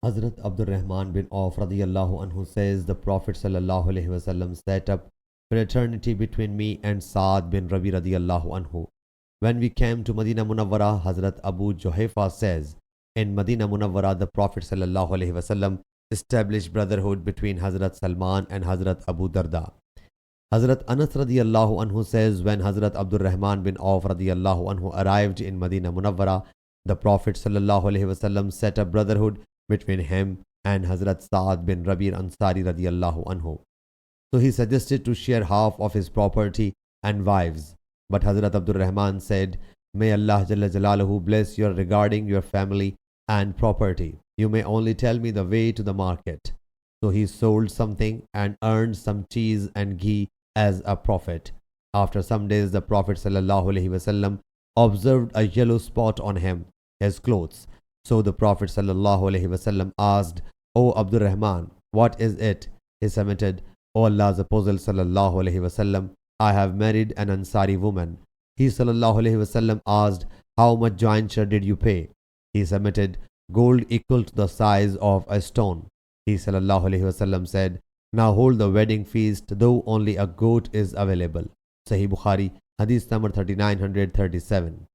Hazrat Abdurrahman bin Auf radiyallahu anhu says the Prophet sallallahu alaihi wasallam set up fraternity between me and Saad bin Rabi radiyallahu anhu. When we came to Medina Munawwara, Hazrat Abu Juhayfa says, in Medina Munawwara the Prophet sallallahu alaihi wasallam established brotherhood between Hazrat Salman and Hazrat Abu Darda. Hazrat Anas radiyallahu anhu says when Hazrat Abdurrahman bin Auf radiyallahu anhu arrived in Medina Munawwara, the Prophet sallallahu alaihi wasallam set up brotherhood between him and Hazrat Saad bin Rabi Ansari radiyallahu anhu. So he suggested to share half of his property and wives. But Hazrat Abdul Rahman said, May Allah Jalla Jalaluhu bless you regarding your family and property. You may only tell me the way to the market. So he sold something and earned some cheese and ghee as a profit. After some days, the Prophet sallallahu alaihi wasallam observed a yellow spot on him, his clothes. So the Prophet sallallahu alaihi wasallam asked, O Abdul Rahman, what is it? He submitted, O Allah's Apostle sallallahu alaihi wasallam, I have married an Ansari woman. He sallallahu alaihi wasallam asked, how much jointure did you pay? He submitted, gold equal to the size of a stone. He sallallahu alaihi wasallam said, now hold the wedding feast, though only a goat is available. Sahih Bukhari, Hadith number 3937.